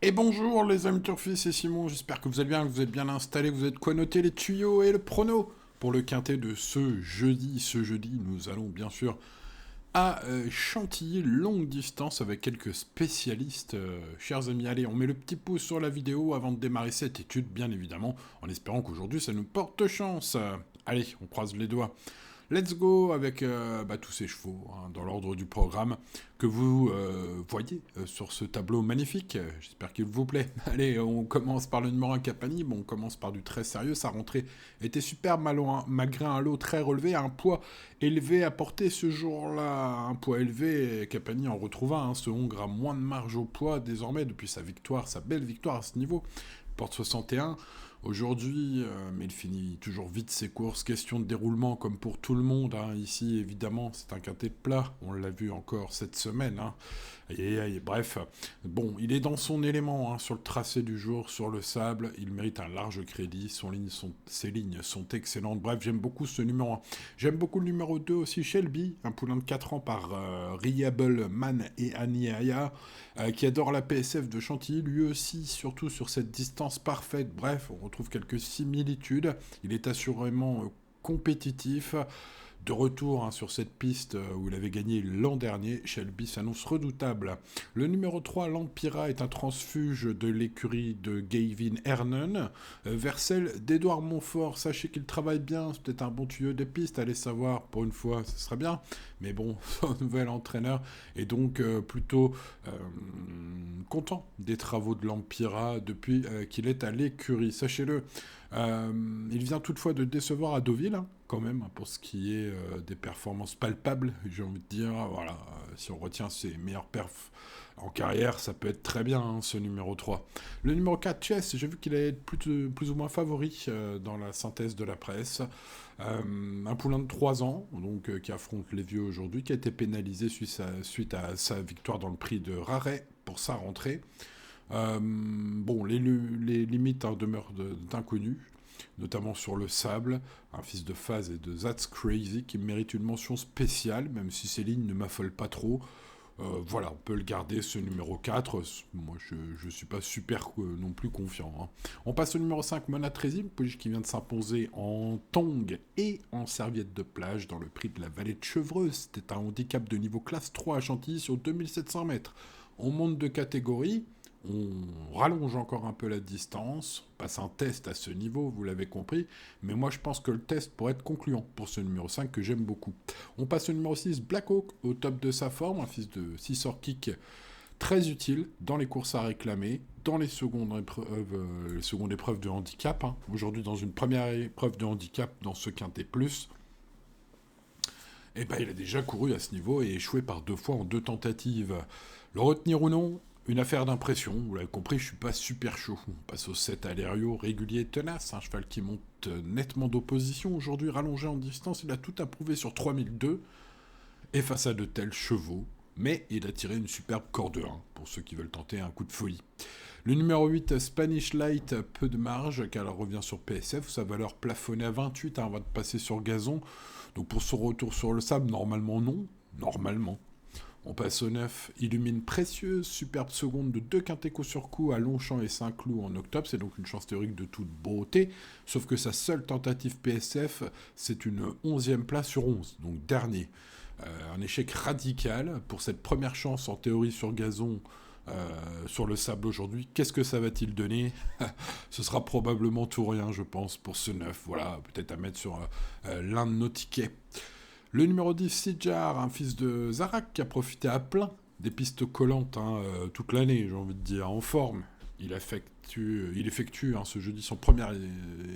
Et bonjour les amis turfis, c'est Simon, j'espère que vous allez bien, que vous êtes bien installés, que vous êtes quoi noter les tuyaux et le prono pour le quintet de ce jeudi. Ce jeudi, nous allons bien sûr à Chantilly, longue distance avec quelques spécialistes. Chers amis, allez, on met le petit pouce sur la vidéo avant de démarrer cette étude, bien évidemment, en espérant qu'aujourd'hui ça nous porte chance. Allez, on croise les doigts. Let's go avec tous ces chevaux, hein, dans l'ordre du programme que vous voyez sur ce tableau magnifique. J'espère qu'il vous plaît. Allez, on commence par le numéro 1 Capani. Bon, on commence par du très sérieux. Sa rentrée était superbe malgré un lot très relevé, un poids élevé à porter ce jour-là. Un poids élevé, Capani en retrouva un ce Hongre à moins de marge au poids désormais depuis sa victoire, sa belle victoire à ce niveau. Il porte 61. Aujourd'hui, mais il finit toujours vite ses courses. Question de déroulement comme pour tout le monde, hein. Ici, évidemment, c'est un quintet plat. On l'a vu encore cette semaine, hein. Bref, bon, il est dans son élément, hein, sur le tracé du jour, sur le sable. Il mérite un large crédit. Ses lignes sont excellentes. Bref, j'aime beaucoup ce numéro 1. J'aime beaucoup le numéro 2 aussi, Shelby, un poulain de 4 ans par Riable Man et Aniaya, qui adore la PSF de Chantilly, lui aussi, surtout sur cette distance parfaite. Bref, on retrouve quelques similitudes. Il est assurément compétitif. De retour, hein, sur cette piste où il avait gagné l'an dernier, Shelby s'annonce redoutable. Le numéro 3, l'Empira, est un transfuge de l'écurie de Gavin Hernon, vers celle d'Edouard Montfort. Sachez qu'il travaille bien, c'est peut-être un bon tuyau de piste, allez savoir, pour une fois, ce serait bien. Mais bon, son nouvel entraîneur est donc plutôt euh, content des travaux de l'Empira depuis qu'il est à l'écurie. Sachez-le, il vient toutefois de décevoir à Deauville, hein, quand même, pour ce qui est des performances palpables, j'ai envie de dire. Voilà, si on retient ses meilleures perfs en carrière, ça peut être très bien, hein, ce numéro 3. Le numéro 4, Chess, j'ai vu qu'il allait être plus ou moins favori dans la synthèse de la presse. Un poulain de 3 ans, donc qui affronte les vieux aujourd'hui, qui a été pénalisé suite à sa victoire dans le prix de Raret pour sa rentrée. Bon, les limites, hein, demeurent d'inconnus, notamment sur le sable. Un fils de Phase et de That's Crazy qui mérite une mention spéciale, même si ces lignes ne m'affolent pas trop. Voilà, on peut le garder, ce numéro 4. Moi, je ne suis pas super non plus confiant, hein. On passe au numéro 5, Mona Trésy, une pouliche qui vient de s'imposer en tong et en serviette de plage dans le prix de la vallée de Chevreuse. C'était un handicap de niveau classe 3 à Chantilly sur 2700 mètres. On monte de catégorie, on rallonge encore un peu la distance, on passe un test à ce niveau, vous l'avez compris, mais moi je pense que le test pourrait être concluant pour ce numéro 5 que j'aime beaucoup. On passe au numéro 6, Black Hawk, au top de sa forme, un fils de 6 kick très utile dans les courses à réclamer, dans les secondes épreuves de handicap, hein. Aujourd'hui, dans une première épreuve de handicap dans ce quintet plus, eh ben, il a déjà couru à ce niveau et échoué par 2 fois en 2 tentatives. Le retenir ou non, une affaire d'impression. Vous l'avez compris, je suis pas super chaud. On passe au 7 Alério, régulier et tenace. Un cheval qui monte nettement d'opposition. Aujourd'hui, rallongé en distance, il a tout approuvé sur 3002. Et face à de tels chevaux, mais il a tiré une superbe corde 1 pour ceux qui veulent tenter un coup de folie. Le numéro 8, Spanish Light, peu de marge, car elle revient sur PSF, sa valeur plafonnée à 28, hein, avant de passer sur gazon. Donc pour son retour sur le sable, normalement non, normalement. On passe au 9, Illumine Précieuse, superbe seconde de 2 quintés coup sur coup à Longchamp et Saint-Cloud en octobre, c'est donc une chance théorique de toute beauté, sauf que sa seule tentative PSF, c'est une 11e place sur 11, donc dernier. Un échec radical pour cette première chance en théorie sur gazon, sur le sable aujourd'hui. Qu'est-ce que ça va-t-il donner? Ce sera probablement tout rien, je pense, pour ce 9. Voilà, peut-être à mettre sur l'un de nos tickets. Le numéro 10, Sijar, un fils de Zarak qui a profité à plein des pistes collantes, hein, toute l'année, j'ai envie de dire, en forme. Il effectue, hein, ce jeudi son premier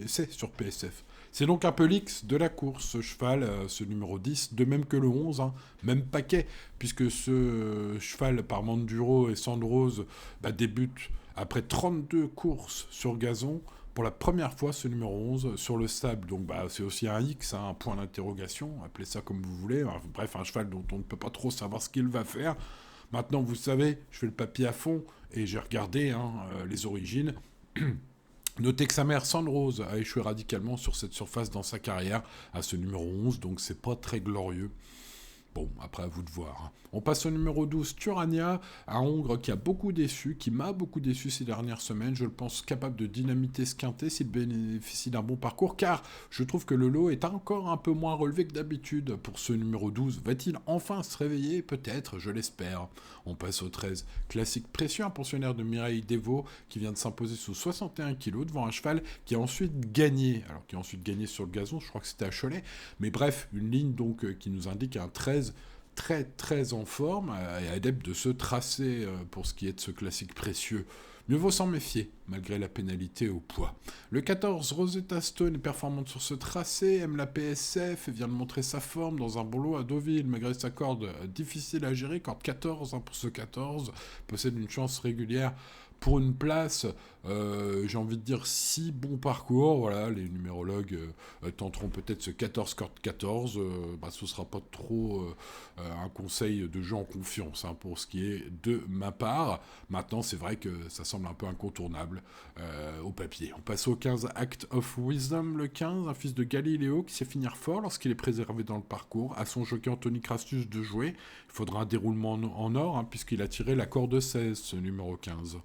essai sur PSF. C'est donc un peu l'X de la course, ce cheval, ce numéro 10, de même que le 11, hein, même paquet, puisque ce cheval par Manduro et Sandrose débute après 32 courses sur gazon. Pour la première fois, ce numéro 11 sur le sable. Donc c'est aussi un X, hein, un point d'interrogation, appelez ça comme vous voulez. Bref, un cheval dont on ne peut pas trop savoir ce qu'il va faire. Maintenant, vous savez, je fais le papier à fond et j'ai regardé, hein, les origines. Notez que sa mère, Sandrose, a échoué radicalement sur cette surface dans sa carrière à ce numéro 11, donc c'est pas très glorieux. Bon, après, à vous de voir. Hein. On passe au numéro 12, Turania, un Hongre qui a beaucoup déçu, qui m'a beaucoup déçu ces dernières semaines. Je le pense capable de dynamiter ce quintet s'il bénéficie d'un bon parcours, car je trouve que le lot est encore un peu moins relevé que d'habitude pour ce numéro 12. Va-t-il enfin se réveiller? Peut-être, je l'espère. On passe au 13, Classique Précieux, un pensionnaire de Mireille Devaux qui vient de s'imposer sous 61 kg devant un cheval qui a ensuite gagné. Alors, qui a ensuite gagné sur le gazon, je crois que c'était à Cholet. Mais bref, une ligne donc qui nous indique un 13 très très en forme et adepte de ce tracé pour ce qui est de ce classique précieux. Mieux vaut s'en méfier, malgré la pénalité au poids. Le 14, Rosetta Stone est performante sur ce tracé, aime la PSF et vient de montrer sa forme dans un bon lot à Deauville, malgré sa corde difficile à gérer, corde 14 pour ce 14, possède une chance régulière pour une place, j'ai envie de dire 6 bons parcours. Voilà, les numérologues tenteront peut-être ce 14 corde 14. Ce ne sera pas trop un conseil de jeu en confiance hein, pour ce qui est de ma part. Maintenant, c'est vrai que ça semble un peu incontournable au papier. On passe au 15, Act of Wisdom. Le 15, un fils de Galiléo qui sait finir fort lorsqu'il est préservé dans le parcours. À son jockey Anthony Crassus de jouer. Il faudra un déroulement en or hein, puisqu'il a tiré la corde 16, ce numéro 15.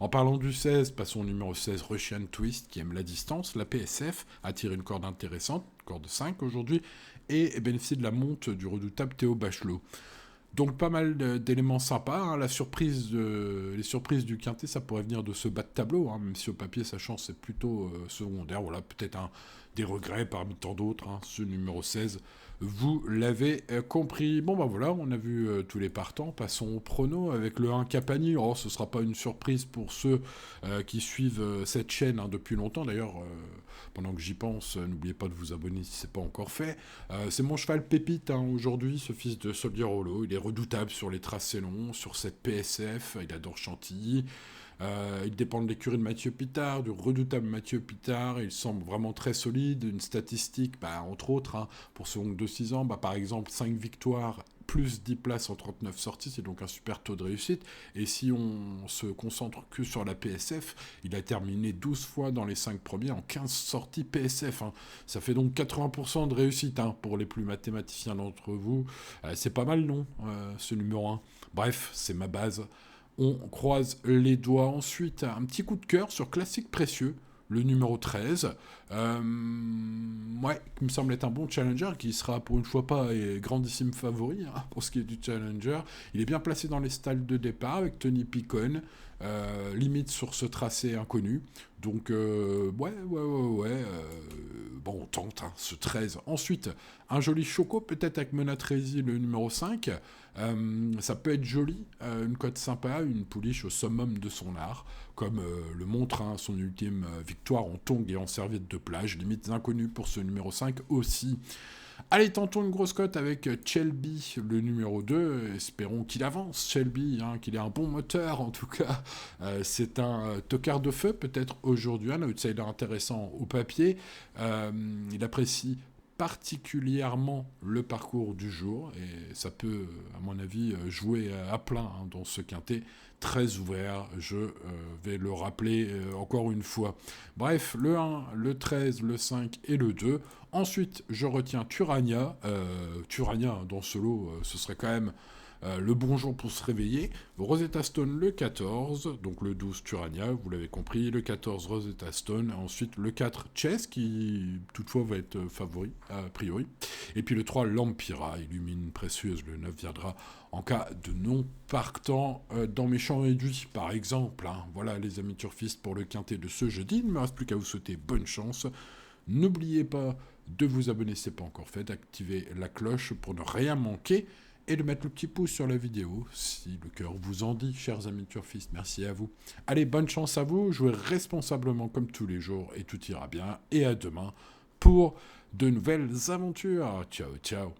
En parlant du 16, passons au numéro 16, Russian Twist, qui aime la distance. La PSF a tiré une corde intéressante, corde 5 aujourd'hui, et bénéficie de la monte du redoutable Théo Bachelot. Donc pas mal d'éléments sympas. Hein. Les surprises du quintet, ça pourrait venir de ce bas de tableau, hein, même si au papier sa chance est plutôt secondaire. Voilà, peut-être des regrets parmi tant d'autres. Hein, ce numéro 16, vous l'avez compris. Bon voilà, on a vu tous les partants. Passons au prono avec le 1 Capani. Oh, ce ne sera pas une surprise pour ceux qui suivent cette chaîne hein, depuis longtemps. D'ailleurs, pendant que j'y pense, n'oubliez pas de vous abonner si ce n'est pas encore fait. C'est mon cheval pépite hein, aujourd'hui, ce fils de Soldier Rollo. Il est redoutable sur les tracés longs, sur cette PSF. Il adore Chantilly. Il dépend de l'écurie de Mathieu Pitard, du redoutable Mathieu Pitard. Il semble vraiment très solide. Une statistique, entre autres, hein, pour ce Hong de 6 ans, par exemple 5 victoires plus 10 places en 39 sorties, c'est donc un super taux de réussite. Et si on se concentre que sur la PSF, il a terminé 12 fois dans les 5 premiers en 15 sorties PSF. Hein. Ça fait donc 80% de réussite hein, pour les plus mathématiciens d'entre vous. C'est pas mal, non, ce numéro 1. Bref, c'est ma base. On croise les doigts. Ensuite, un petit coup de cœur sur Classique Précieux, le numéro 13. Qui me semble être un bon challenger, qui sera pour une fois pas grandissime favori hein, pour ce qui est du challenger. Il est bien placé dans les stalles de départ avec Tony Picon, limite sur ce tracé inconnu. Donc, on tente hein, ce 13. Ensuite, un joli choco, peut-être avec Monatresi, le numéro 5. Ça peut être joli, une cote sympa, une pouliche au summum de son art, comme le montre hein, son ultime victoire en tongs et en serviette de plage, limites inconnues pour ce numéro 5 aussi. Allez, tentons une grosse cote avec Shelby, le numéro 2. Espérons qu'il avance, Shelby, hein, qu'il ait un bon moteur en tout cas. C'est un tocard de feu peut-être aujourd'hui, un outsider intéressant au papier. Il apprécie particulièrement le parcours du jour et ça peut à mon avis jouer à plein hein, dans ce quintet très ouvert, je vais le rappeler encore une fois. Bref, le 1, le 13, le 5 et le 2. Ensuite, je retiens Turania. Turania, dans ce lot, ce serait quand même le bon jour pour se réveiller. Rosetta Stone le 14, donc le 12 Turania, vous l'avez compris, le 14 Rosetta Stone, ensuite le 4 Chess qui toutefois va être favori a priori, et puis le 3 Lampira, illumine précieuse, le 9 viendra en cas de non partant dans mes champs réduits par exemple. Hein. Voilà les amis turfistes pour le quintet de ce jeudi, il ne me reste plus qu'à vous souhaiter bonne chance. N'oubliez pas de vous abonner si ce n'est pas encore fait, d'activer la cloche pour ne rien manquer, et de mettre le petit pouce sur la vidéo, si le cœur vous en dit, chers amis turfistes. Merci à vous. Allez, bonne chance à vous, jouez responsablement comme tous les jours, et tout ira bien. Et à demain pour de nouvelles aventures. Ciao, ciao.